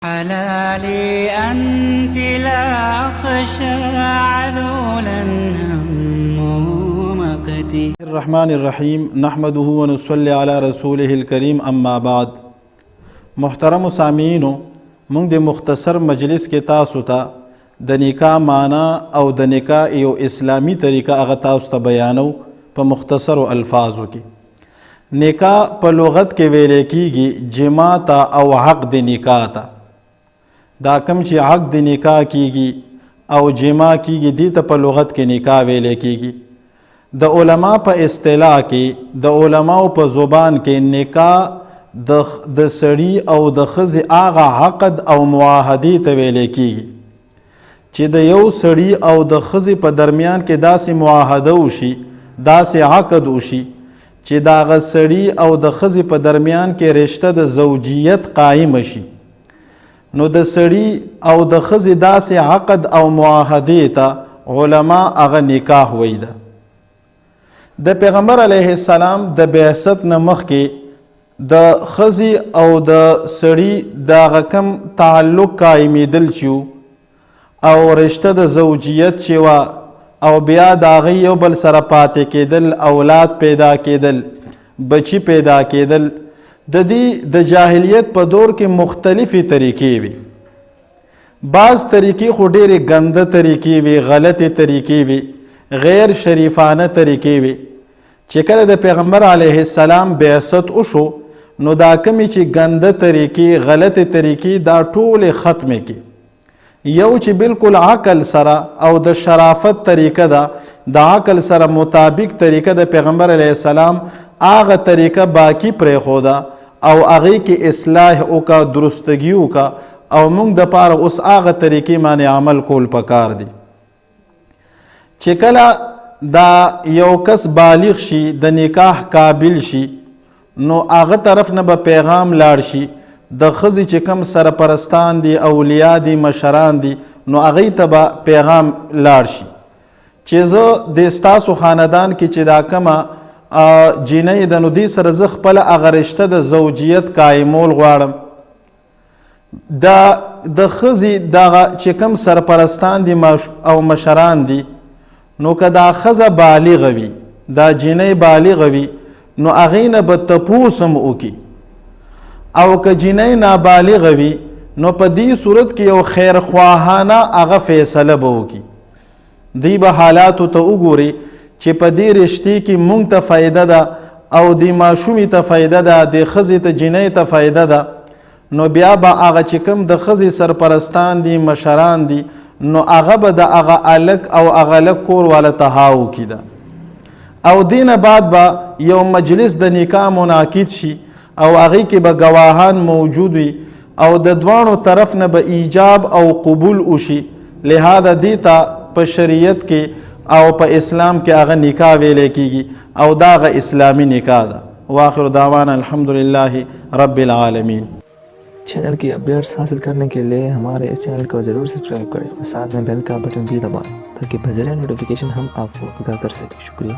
حلالي أنت لا أخشى عذولا همه مقتي. الرحمن الرحیم نحمده ونصلي على رسوله الكریم اما بعد. محترم سامعینو، موږ د مختصر مجلس کې تاسو ته د نکاح معنی او د نکاح یو اسلامی طریقه هغه تاسو ته بیانو په مختصر الفاظو کې. نکاح په لغت کې ویل کېږي جما ته او حق د نکاح ته. دا کم چې حق د نکاح کېږي او جما کېږي دې ته په لغت کې نکاح ویل کېږي. د علما په اصطلاح کې د علماو په زبان کې نکاح د سړي او د ښځې هغه عقد او معاهدې ته ویل کېږي چې د یو سړي او د ښځې په درمیان کې داسې معاهده وشي، داسې عقد وشي چې د هغه سړي او د ښځې په درمیان کې رشته د زوجیت قایم شي. نو د سړي او د ښځې داسې عقد او معاهدې ته علما هغه نکاح وایي ده. د پیغمبر علیه السلام د بعثت نه مخکې د ښځې او د سړي د هغه کم تعلق قایمېدل چې او رشته د زوجیت چې وه او بیا د هغې یو بل سره پاتې کېدل، اولاد پیدا کېدل، بچی پیدا کېدل، د دې د جاهلیت په دور کې مختلفې طریقې وي. بعض طریقې خو ډېرې ګنده طریقې وي، غلطې طریقې وي، غیر شریفانه طریقې وي. چې کله د پیغمبر علیه السلام بعثت وشو نو دا کمې چې ګنده طریقې، غلطې طریقې دا ټولې ختمې کړي. یو چې بالکل عقل سره او د شرافت طریقه ده، د عقل سره مطابق طریقه د پیغمبر علیه السلام هغه طریقه باقی پرېښوده او هغې کې اصلاح وکړه، درستګي وکړه او موږ دپاره اوس هغه طریقې باندې عمل کول پکار دي. چې کله دا یو کس بالغ شي، د نکاح قابل شي، نو هغه طرف نه به پیغام لاړ شي د ښځې چې کوم سرپرستان دي، اولیاء دي، مشران دي، نو هغې ته به پیغام لاړ شي چې زه د ستاسو خاندان کې چې دا کومه جینۍ ده نو دې سره زه خپله هغه رشته د زوجیت قایمول غواړم. د ښځې دغه چې کوم سرپرستان دي او مشران دي، نو که دا ښځه بالغه وي، دا جینۍ بالغه وي، نو هغې نه به تپوس هم وکړي. او که جینۍ نابالغه وي نو په دې صورت کې یو خیرخواهانه هغه فیصله به وکړي. دوی به حالاتو ته وګوري چې په دې رشتې کې موږ ته فایده ده او د ماشومې ته فایده ده، د ښځې ته جینۍ ته فایده ده، نو بیا به هغه چې کوم د ښځې سرپرستان دي، مشران دي، نو هغه به د هغه الک او هغه لک کور والا ته ها وکړي ده. او دې نه بعد به یو مجلس د نکاح منعقد شي او هغې کې به ګواهان موجود وي او د دواړو طرف نه به ایجاب او قبول وشي. لہذا دې ته په شریعت کې او په اسلام کې هغه نکاح ویلی کېږي او دا هغه اسلامی نکاح ده. واخر دعوانا الحمدللہ رب العالمین. چینل کی اپڈیٹس حاصل کرنے کے لیے ہمارے اس چینل کو ضرور سبسکرائب کریں اور ساتھ میں بیل کا بٹن بھی دبائیں تاکہ بذریعہ نوٹیفیکیشن ہم آپ کو آگاہ کر سکیں. شکریہ.